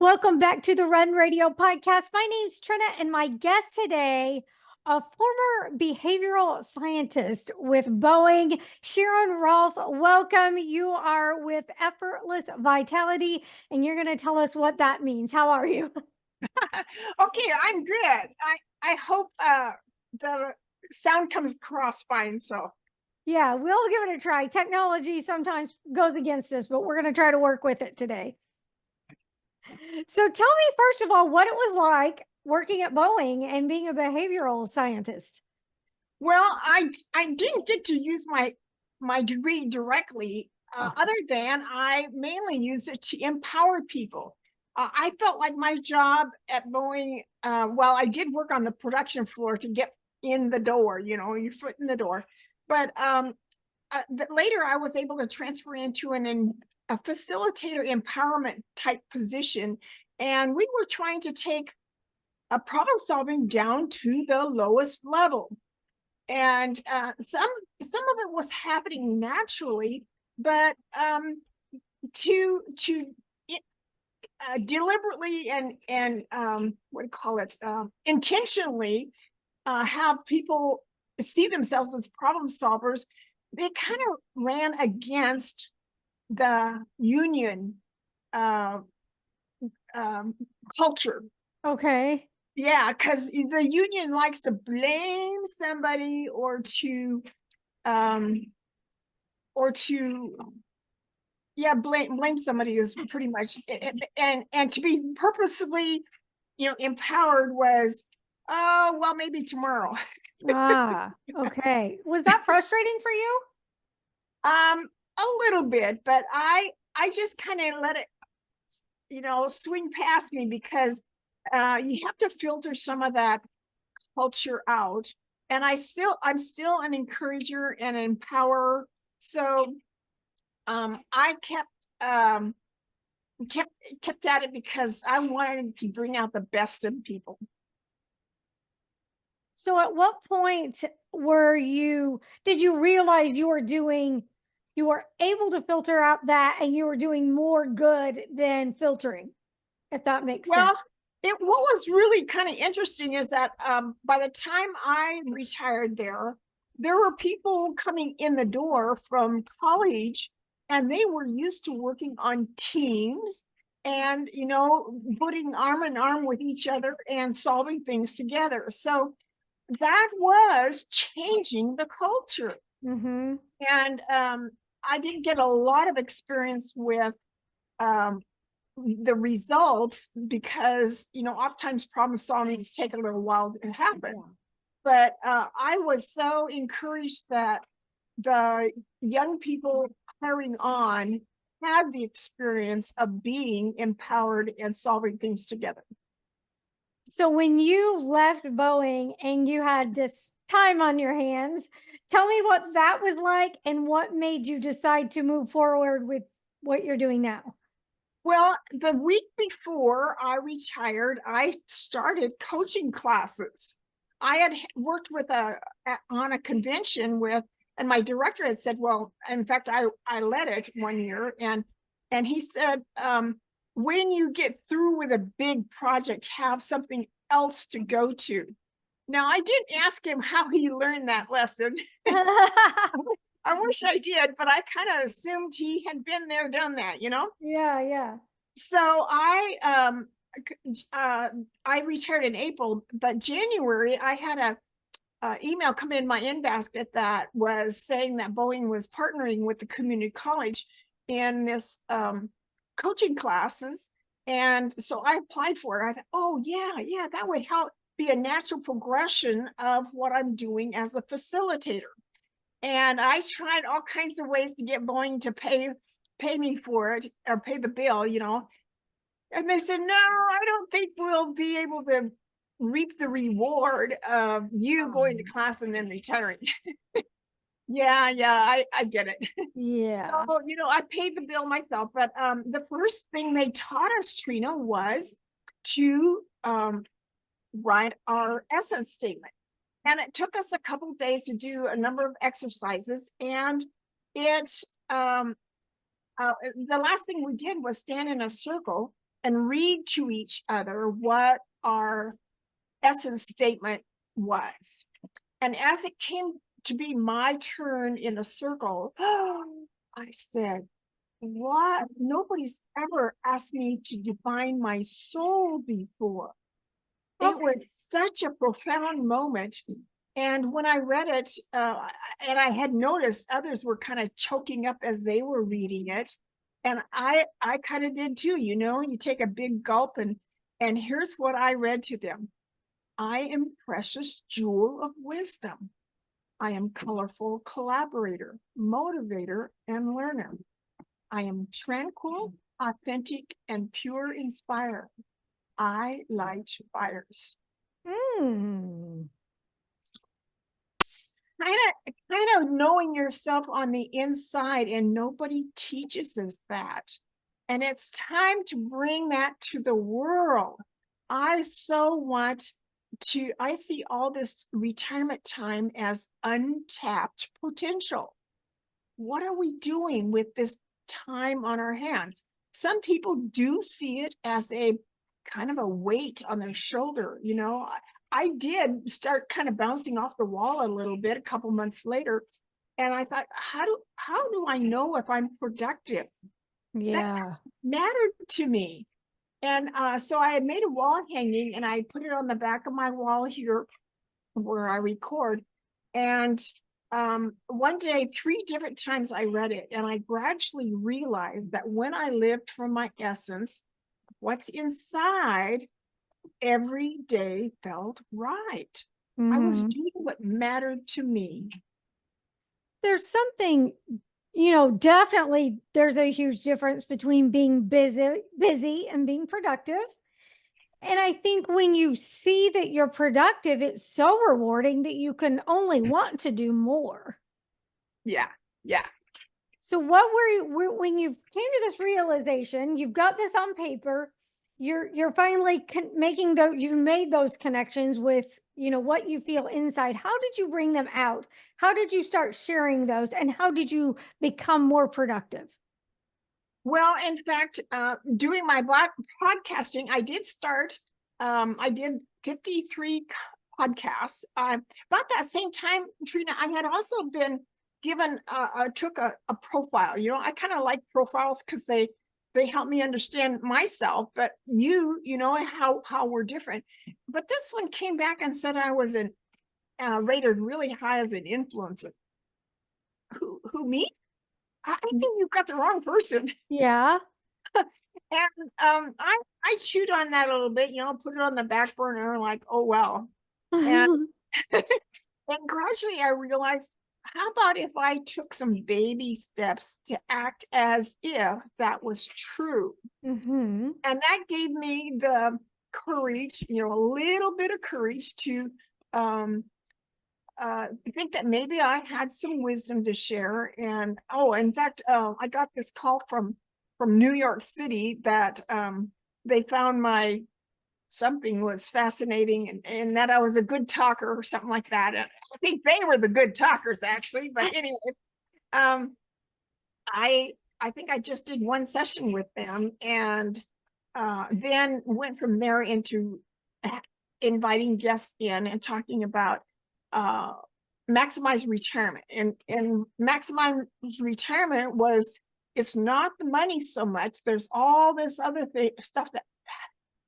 Welcome back to the Run Radio podcast. My name's Trina, and my guest today, a former behavioral scientist with Boeing, Sharon Rolph. Welcome. You are with Effortless Vitality, and you're going to tell us what that means. How are you? Okay, I'm good. I hope the sound comes across fine. So Yeah, we'll give it a try. Technology sometimes goes against us, but we're going to try to work with it today. So tell me, first of all, what it was like working at Boeing and being a behavioral scientist. well, I didn't get to use my degree directly, other than I mainly use it to empower people. I felt like my job at Boeing, while I did work on the production floor to get in the door, your foot in the door, but later I was able to transfer into a facilitator empowerment type position, and we were trying to take a problem solving down to the lowest level. And some of it was happening naturally, but to deliberately and what do you call it, intentionally have people see themselves as problem solvers, they kind of ran against the union uh, culture. Okay. Yeah, because the union likes to blame somebody um or to yeah, blame somebody is pretty much and to be purposely, empowered was, oh well, maybe tomorrow. Okay. Was that frustrating for you? A little bit, but I just kind of let it, swing past me, because you have to filter some of that culture out. And I'm still an encourager and an empowerer. So I kept at it because I wanted to bring out the best in people. So at what point did you realize you were able to filter out that and you were doing more good than filtering, if that makes sense? Well, what was really kind of interesting is that by the time I retired there were people coming in the door from college, and they were used to working on teams and, putting arm in arm with each other and solving things together. So that was changing the culture. Mm-hmm. And I didn't get a lot of experience with um, the results, because oftentimes problem solving take a little while to happen. But I was so encouraged that the young people hiring on had the experience of being empowered and solving things together. So when you left Boeing and you had this time on your hands, tell me what that was like and what made you decide to move forward with what you're doing now. Well, the week before I retired, I started coaching classes. I had worked on a convention and my director had said, well, in fact, I led it one year, and he said, when you get through with a big project, have something else to go to. Now, I didn't ask him how he learned that lesson. I wish I did, but I kind of assumed he had been there, done that, Yeah, yeah. So I retired in April, but January I had a email come in my inbox that was saying that Boeing was partnering with the community college in this coaching classes. And so I applied for it. I thought, oh yeah, that would help be a natural progression of what I'm doing as a facilitator. And I tried all kinds of ways to get Boeing to pay me for it, or pay the bill, And they said, no, I don't think we'll be able to reap the reward of you going to class and then retiring. Yeah, I get it. Yeah. So, I paid the bill myself, but the first thing they taught us, Trina, was to write our essence statement. And it took us a couple of days to do a number of exercises. And it the last thing we did was stand in a circle and read to each other what our essence statement was. And as it came to be my turn in the circle, I said, what? Nobody's ever asked me to define my soul before. It was such a profound moment. And when I read it, and I had noticed others were kind of choking up as they were reading it. And I kind of did too, you know, you take a big gulp and here's what I read to them. I am precious jewel of wisdom. I am colorful collaborator, motivator, and learner. I am tranquil, authentic, and pure inspirer. I light fires. Mm. Kind of knowing yourself on the inside, and nobody teaches us that. And it's time to bring that to the world. I so want to, I see all this retirement time as untapped potential. What are we doing with this time on our hands? Some people do see it as a kind of a weight on their shoulder. You know, I did start kind of bouncing off the wall a little bit a couple months later. And I thought, how do I know if I'm productive? Yeah. That mattered to me. And so I had made a wall hanging and I put it on the back of my wall here where I record. And one day, 3 different times I read it, and I gradually realized that when I lived from my essence, what's inside every day felt right. I was doing what mattered to me. There's something, you know, definitely there's a huge difference between being busy and being productive. And I think when you see that you're productive, it's so rewarding that you can only want to do more. Yeah. Yeah. So what were you, when you came to this realization, you've got this on paper, you're finally making those, you've made those connections with, you know, what you feel inside. How did you bring them out? How did you start sharing those? And how did you become more productive? Well, in fact, doing my podcasting, I did start, I did 53 podcasts. About that same time, Trina, I had also been given, took a profile. You know, I kind of like profiles because they help me understand myself, but you know, how we're different. But this one came back and said I was rated really high as an influencer. Who me? I think you've got the wrong person. Yeah. And I chewed on that a little bit, you know, put it on the back burner, like, oh well. And and gradually I realized, how about if I took some baby steps to act as if that was true? Mm-hmm. And that gave me the courage, you know, a little bit of courage to think that maybe I had some wisdom to share. And in fact, I got this call from New York City that they found my something was fascinating and that I was a good talker or something like that. And I think they were the good talkers actually. But anyway, I think I just did one session with them and then went from there into inviting guests in and talking about maximize retirement. And maximize retirement was, it's not the money so much. There's all this other stuff that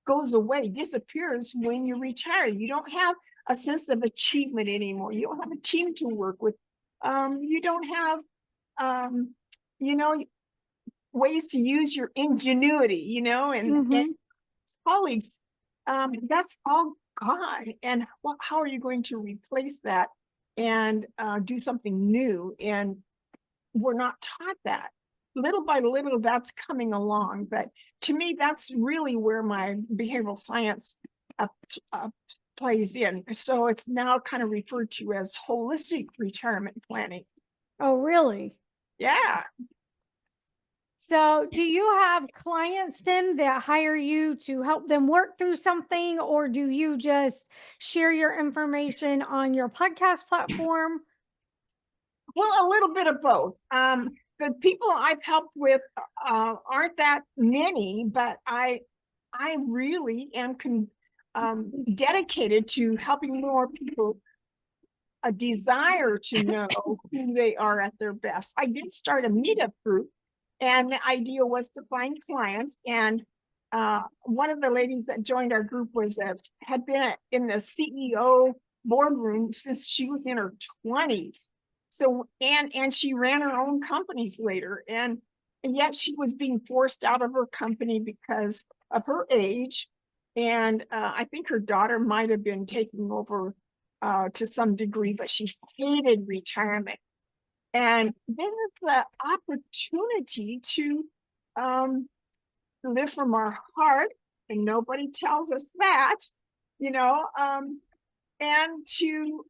goes away, disappears when you retire. You don't have a sense of achievement anymore. You don't have a team to work with. You don't have, you know, ways to use your ingenuity, you know, and colleagues. That's all gone. And how are you going to replace that and do something new? And we're not taught that. Little by little, that's coming along. But to me, that's really where my behavioral science plays in. So it's now kind of referred to as holistic retirement planning. Oh, really? Yeah. So do you have clients then that hire you to help them work through something, or do you just share your information on your podcast platform? Well, a little bit of both. The people I've helped with aren't that many, but I I really am dedicated to helping more people a desire to know who they are at their best. I did start a meetup group, and the idea was to find clients. And one of the ladies that joined our group had been in the CEO boardroom since she was in her 20s. So and she ran her own companies later, and yet she was being forced out of her company because of her age. And I think her daughter might have been taking over to some degree, but she hated retirement. And this is the opportunity to live from our heart, and nobody tells us that, and to,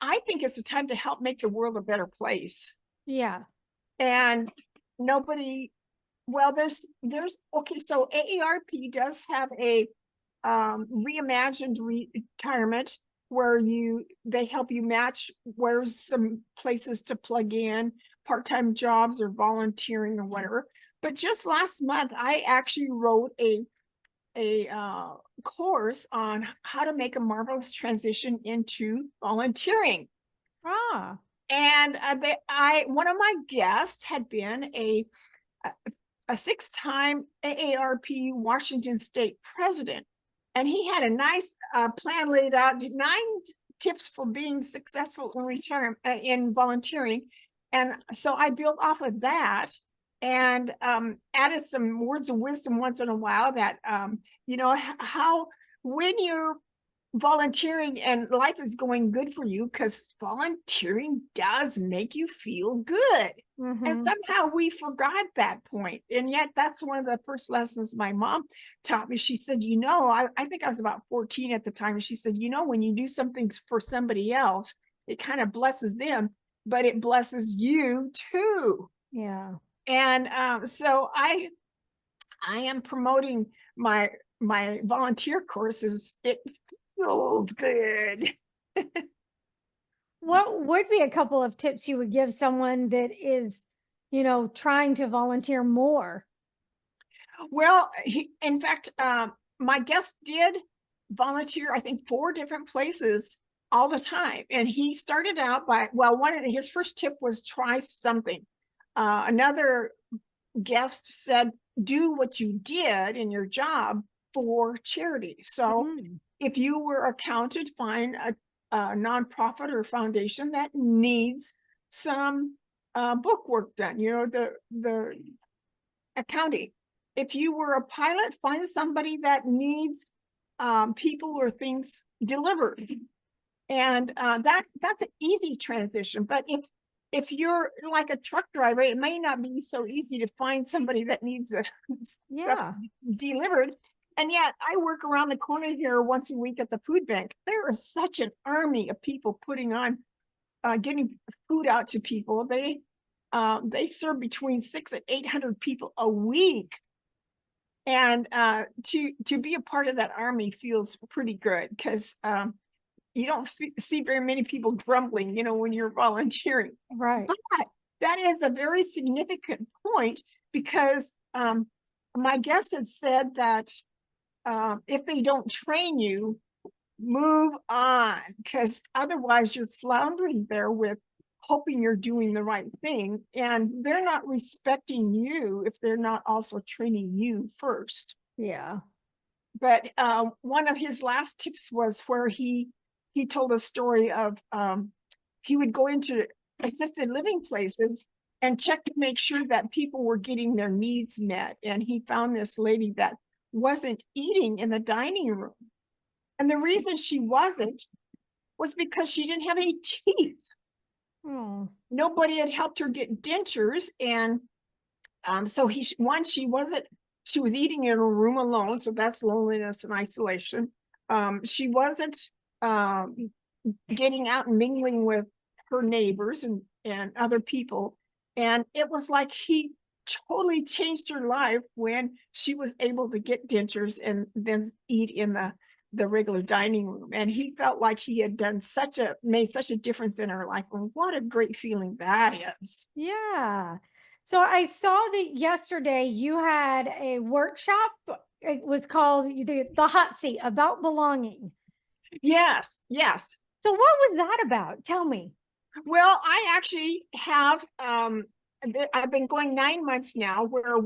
I think it's a time to help make the world a better place. Yeah. And nobody, well, okay, so AARP does have a reimagined retirement where they help you match where's some places to plug in, part-time jobs or volunteering or whatever. But just last month, I actually wrote a course on how to make a marvelous transition into volunteering. Ah. And one of my guests had been a 6-time AARP Washington State president. And he had a nice plan laid out, 9 tips for being successful in retirement, in volunteering. And so I built off of that and added some words of wisdom once in a while that, how when you're volunteering and life is going good for you, because volunteering does make you feel good. And somehow we forgot that point. And yet that's one of the first lessons my mom taught me. She said, I think I was about 14 at the time. And she said, when you do something for somebody else, it kind of blesses them, but it blesses you too. Yeah. And so I am promoting my volunteer courses. It feels good. What would be a couple of tips you would give someone that is, trying to volunteer more? Well, in fact, my guest did volunteer, I think, 4 different places all the time. And he started out by, his first tip was try something. Another guest said, do what you did in your job for charity. So if you were accounted, find a nonprofit or foundation that needs some book work done, the accounting. If you were a pilot, find somebody that needs people or things delivered. And that's an easy transition. But if you're like a truck driver, it may not be so easy to find somebody that needs stuff delivered. And yet I work around the corner here once a week at the food bank. There is such an army of people putting on, getting food out to people. They serve between 600 and 800 people a week. And to be a part of that army feels pretty good, because you don't see very many people grumbling, when you're volunteering. Right. But that is a very significant point, because my guest has said that if they don't train you, move on, because otherwise you're floundering there with hoping you're doing the right thing, and they're not respecting you if they're not also training you first. Yeah. But one of his last tips was where he told a story of he would go into assisted living places and check to make sure that people were getting their needs met. And he found this lady that wasn't eating in the dining room. And the reason she wasn't was because she didn't have any teeth. Oh. Nobody had helped her get dentures. And so she was eating in a room alone. So that's loneliness and isolation. She wasn't getting out and mingling with her neighbors and other people. And it was like he totally changed her life when she was able to get dentures and then eat in the regular dining room. And he felt like he had made such a difference in her life. And what a great feeling that is. Yeah. So I saw that yesterday you had a workshop. It was called the hot seat about belonging. Yes, yes. So what was that about? Tell me. Well, I actually have I've been going 9 months now where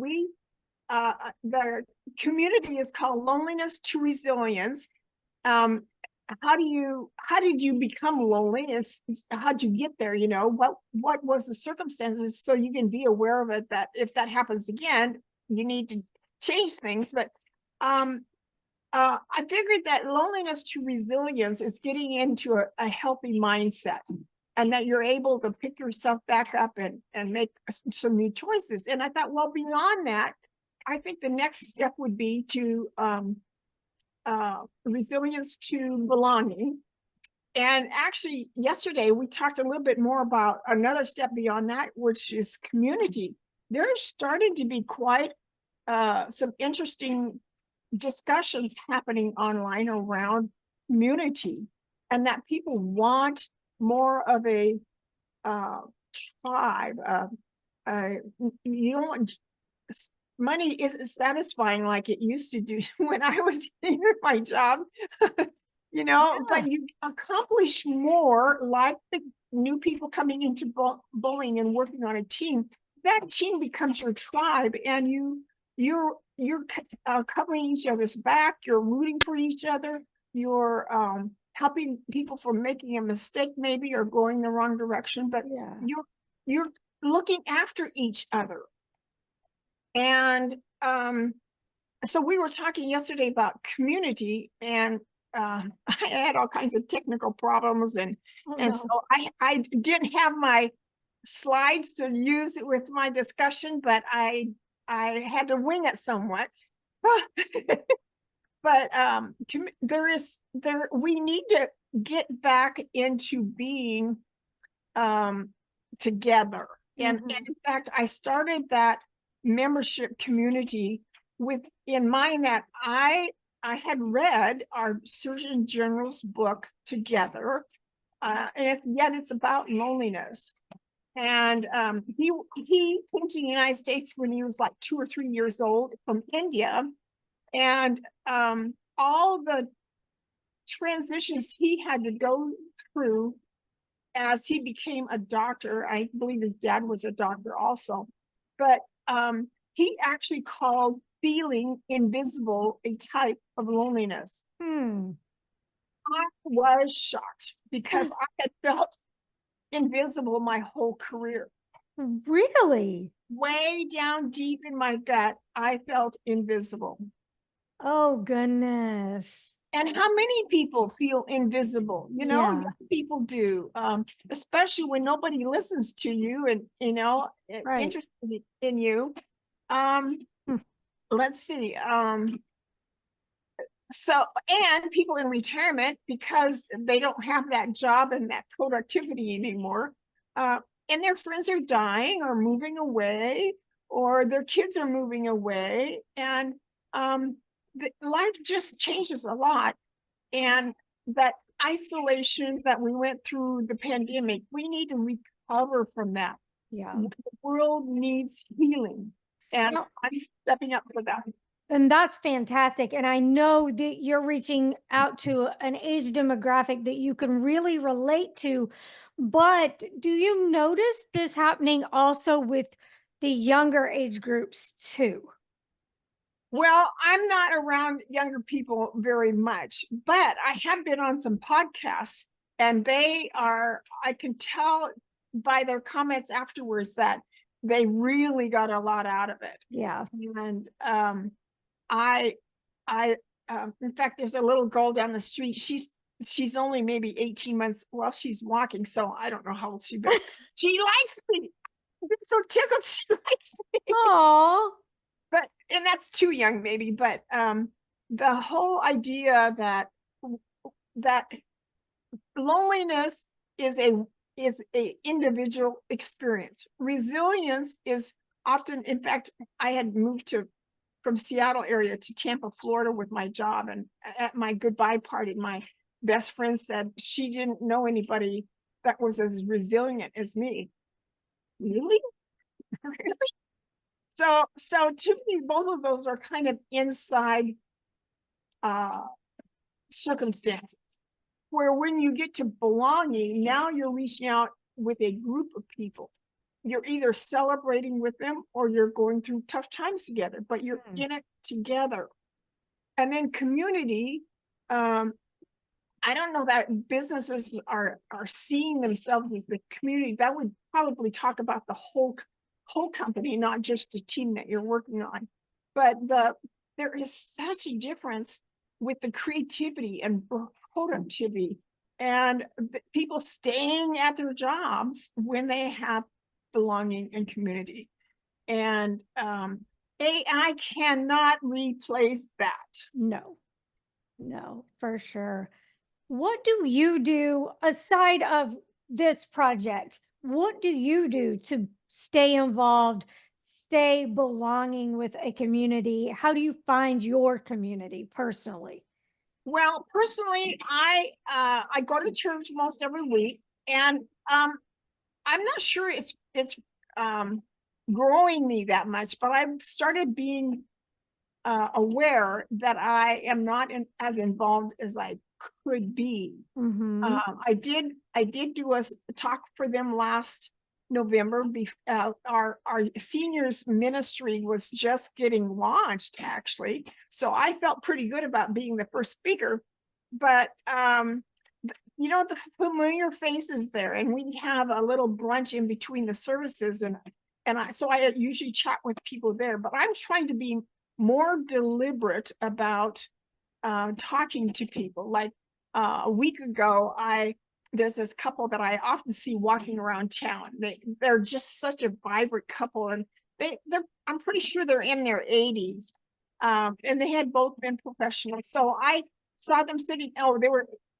the community is called Loneliness to Resilience. Um, how did you become lonely? How'd you get there? You know, what was the circumstances so you can be aware of it, that if that happens again, you need to change things. But um I figured that loneliness to resilience is getting into a healthy mindset, and that you're able to pick yourself back up and make some new choices. And I thought, well, beyond that, I think the next step would be to resilience to belonging. And actually, yesterday we talked a little bit more about another step beyond that, which is community. There's starting to be quite some interesting discussions happening online around community, and that people want more of a tribe. You don't want money isn't satisfying like it used to do when I was in my job, you know, Yeah. but you accomplish more, like the new people coming into bowling and working on a team. That team becomes your tribe, and you're covering each other's back. You're rooting for each other. You're helping people from making a mistake, maybe, or going the wrong direction. But Yeah. you're looking after each other. And so we were talking yesterday about community, and I had all kinds of technical problems, and Oh, so no. I didn't have my slides to use it with my discussion, but I had to wing it somewhat. But we need to get back into being together. And in fact, I started that membership community with in mind that I had read our Surgeon General's book together, and yet it's about loneliness. And he came to the United States when he was like 2 or 3 years old from India, and all the transitions he had to go through as he became a doctor. I believe his dad was a doctor also, but he actually called feeling invisible a type of loneliness. Hmm. I was shocked because I had felt invisible my whole career. Really? Way down deep in my gut, I felt invisible. Oh, goodness. And how many people feel invisible? You know, Yeah. young people do, especially when nobody listens to you and, you know, Right. interested in you. Um, Hmm. let's see. So, and people in retirement, because they don't have that job and that productivity anymore, and their friends are dying or moving away, or their kids are moving away, and life just changes a lot. And that isolation that we went through the pandemic, we need to recover from that. Yeah. The world needs healing, and Now, I'm stepping up for that. and that's fantastic. And I know that you're reaching out to an age demographic that you can really relate to. But do you notice this happening also with the younger age groups too? Well, I'm not around younger people very much, but I have been on some podcasts, and I can tell by their comments afterwards that they really got a lot out of it. Yeah. And I, I, in fact, there's a little girl down the street. She's only maybe 18 months. Well, she's walking, so I don't know how old she, but she likes me. I'm so tickled she likes me. Oh, But and that's too young maybe, but the whole idea that loneliness is a individual experience. Resilience is often, in fact, I had moved to from Seattle area to Tampa, Florida with my job, and at my goodbye party, my best friend said she didn't know anybody that was as resilient as me. Really? Really? So to me, both of those are kind of inside circumstances, where when you get to belonging, now you're reaching out with a group of people. You're either celebrating with them or you're going through tough times together, but you're in it together. And then community, I don't know that businesses are seeing themselves as the community. That would probably talk about the whole company, not just a team that you're working on. But there is such a difference with the creativity and productivity and people staying at their jobs when they have belonging and community. And AI cannot replace that. No, for sure. What do you do aside of this project? What do you do to stay involved, stay belonging with a community? How do you find your community personally? Well, personally, I go to church most every week, and I'm not sure it's growing me that much, but I've started being aware that I am not as involved as I could be. Mm-hmm. I did do a talk for them last November. Our seniors ministry was just getting launched, actually, so I felt pretty good about being the first speaker. But the familiar faces there, and we have a little brunch in between the services, and so I usually chat with people there. But I'm trying to be more deliberate about talking to people. Like a week ago, there's this couple that I often see walking around town. They're just such a vibrant couple, and I'm pretty sure they're in their 80s, and they had both been professionals. So I saw them sitting. Oh,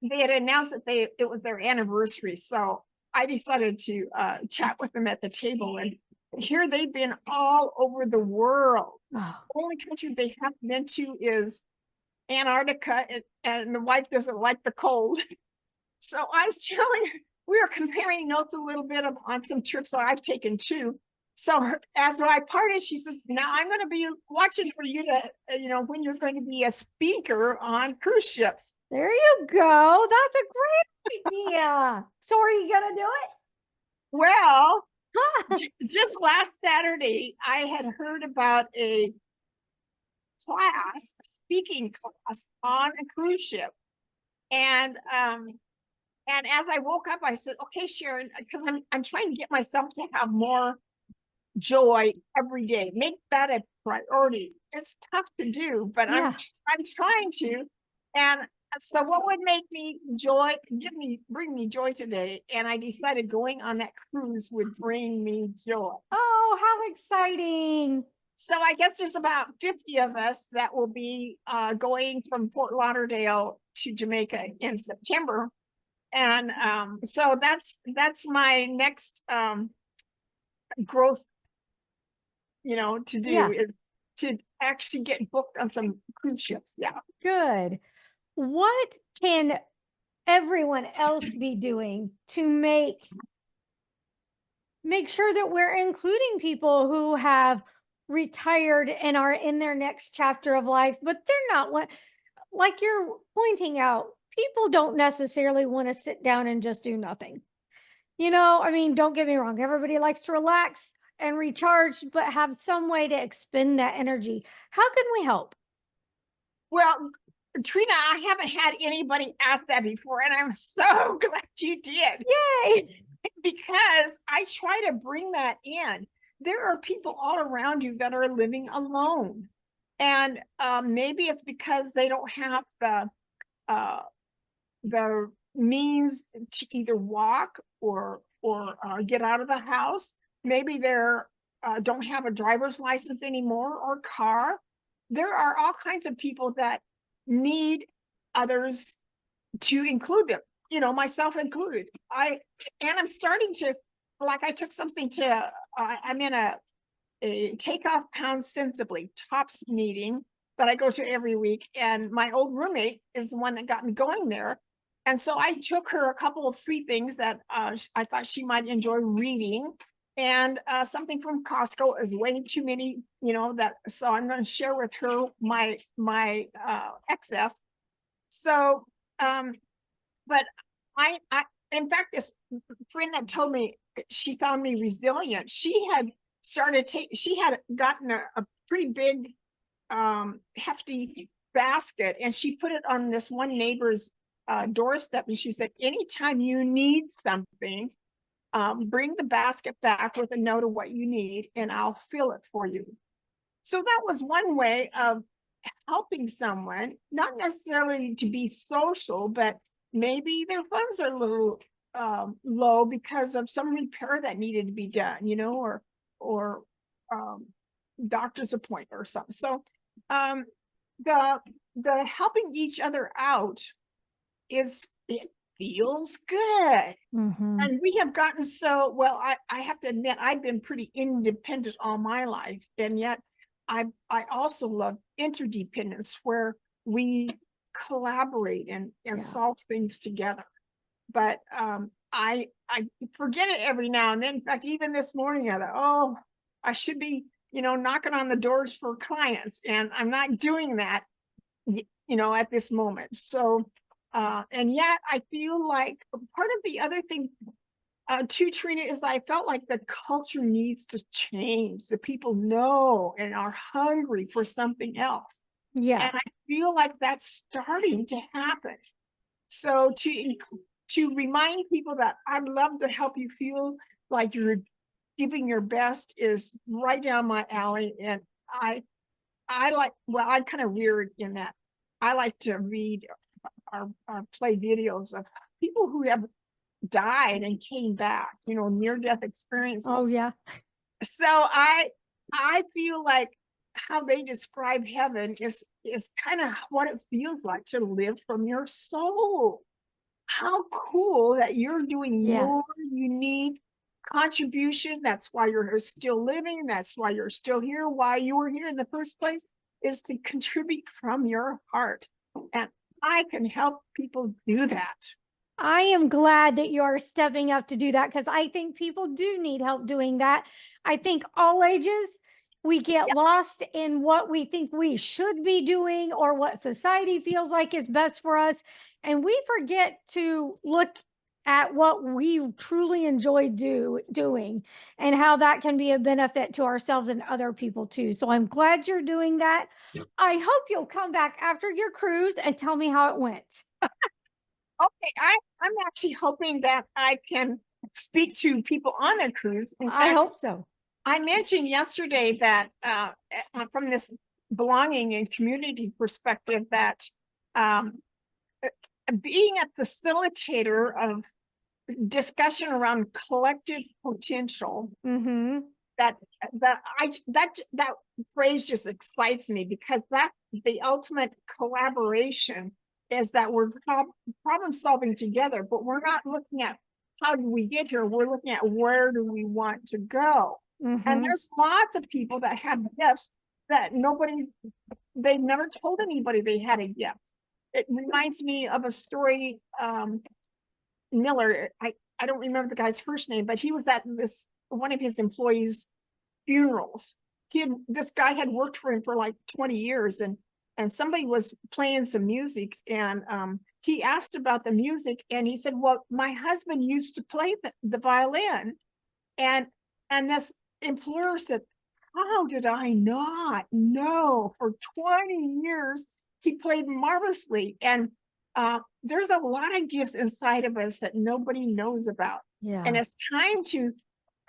they had announced that it was their anniversary. So I decided to chat with them at the table, and here they've been all over the world. Oh, The only country they haven't been to is Antarctica, and the wife doesn't like the cold. So I was telling her, we were comparing notes a little bit on some trips that I've taken too. So as I parted, she says, now I'm going to be watching for you to, when you're going to be a speaker on cruise ships. there you go. That's a great idea. So are you going to do it? Well, just last Saturday, I had heard about a speaking class on a cruise ship. And as I woke up, I said, okay, Sharon, because I'm trying to get myself to have more joy every day. Make that a priority. It's tough to do, but Yeah. I'm trying to. And so what would make me bring me joy today? And I decided going on that cruise would bring me joy. Oh, how exciting. So I guess there's about 50 of us that will be going from Fort Lauderdale to Jamaica in September. And so that's my next growth, to do, Yeah. is to actually get booked on some cruise ships. Yeah. Good. What can everyone else be doing to make sure that we're including people who have retired and are in their next chapter of life, but they're not like you're pointing out, people don't necessarily want to sit down and just do nothing. I mean, don't get me wrong, everybody likes to relax and recharge, but have some way to expend that energy. How can we help? Well, Trina, I haven't had anybody ask that before, and I'm so glad you did. Yay! Because I try to bring that in. There are people all around you that are living alone. And maybe it's because they don't have the means to either walk or get out of the house. Maybe they're don't have a driver's license anymore or car. There are all kinds of people that need others to include them, myself included. I'm starting to, like, I took something to, I'm in a Take Off Pounds Sensibly TOPS meeting that I go to every week. And my old roommate is the one that got me going there. And so I took her a couple of free things that I thought she might enjoy reading. and something from Costco is way too many, so I'm going to share with her my excess. So, but I in fact, this friend that told me she found me resilient, she had she had gotten a pretty big, hefty basket, and she put it on this one neighbor's doorstep, and she said, anytime you need something, bring the basket back with a note of what you need, and I'll fill it for you. So that was one way of helping someone, not necessarily to be social, but maybe their funds are a little low because of some repair that needed to be done, or um, doctor's appointment or something. So um, the helping each other out it feels good. Mm-hmm. And we have gotten so well. I have to admit, I've been pretty independent all my life, and yet I also love interdependence, where we collaborate and Yeah. solve things together. But I forget it every now and then. In fact, even this morning, I thought, oh, I should be knocking on the doors for clients, and I'm not doing that at this moment. So and yet I feel like part of the other thing too, Trina, is I felt like the culture needs to change. The people know and are hungry for something else. Yeah. And I feel like that's starting to happen. So to remind people that I'd love to help you feel like you're giving your best is right down my alley. And I like, well, I'm kind of weird in that I like to read or play videos of people who have died and came back, near-death experiences. Oh, yeah. So I feel like how they describe heaven is kind of what it feels like to live from your soul. How cool that you're doing your unique contribution. That's why you're still living. That's why you're still here. Why you were here in the first place is to contribute from your heart. And I can help people do that. I am glad that you're stepping up to do that, because I think people do need help doing that. I think all ages, we get lost in what we think we should be doing or what society feels like is best for us. And we forget to look at what we truly enjoy doing and how that can be a benefit to ourselves and other people too. So I'm glad you're doing that. I hope you'll come back after your cruise and tell me how it went. Okay, I'm actually hoping that I can speak to people on the cruise. In I fact, hope so. I mentioned yesterday that from this belonging and community perspective, that being a facilitator of discussion around collective potential, Mm-hmm. that phrase just excites me, because that's the ultimate collaboration, is that we're problem solving together, but we're not looking at how do we get here. We're looking at where do we want to go. Mm-hmm. And there's lots of people that have gifts that they've never told anybody they had a gift. It reminds me of a story. Miller, I don't remember the guy's first name, but he was at one of his employees' funerals. This guy had worked for him for like 20 years, and somebody was playing some music, and he asked about the music, and he said, well, my husband used to play the violin. And this employer said, how did I not know? For 20 years he played marvelously. And there's a lot of gifts inside of us that nobody knows about. Yeah. And it's time to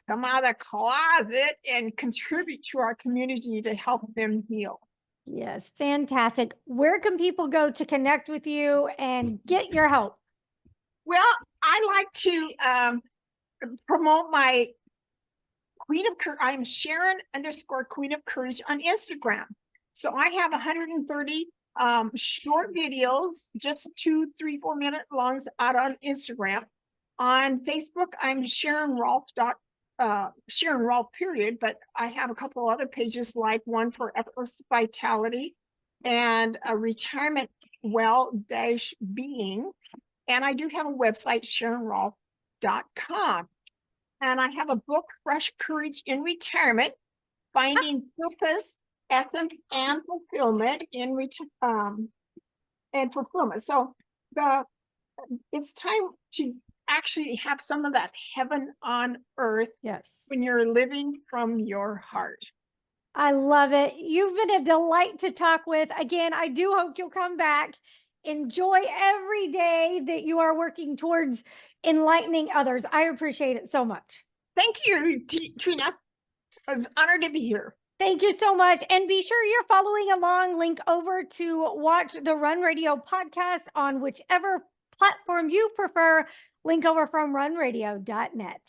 come out of the closet and contribute to our community to help them heal. Yes, fantastic. Where can people go to connect with you and get your help? Well, I like to promote my Queen of Courage. I'm Sharon _Queen of Courage on Instagram. So I have 130 short videos, just 2, 3, 4 minute longs, out on Instagram. On Facebook, I'm Sharon Rolph. Sharon Rolph, period. But I have a couple other pages, like one for Effortless Vitality and a Retirement Well-Being. And I do have a website, SharonRolph.com. And I have a book, Fresh Courage in Retirement, Finding Purpose, Essence, and Fulfillment and Fulfillment. So the it's time to actually have some of that heaven on earth Yes. when you're living from your heart. I love it. You've been a delight to talk with. Again, I do hope you'll come back. Enjoy every day that you are working towards enlightening others. I appreciate it so much. Thank you, Trina. I was honored to be here. Thank you so much. And be sure you're following along. Link over to watch the Run Radio podcast on whichever platform you prefer. Link over from runradio.net.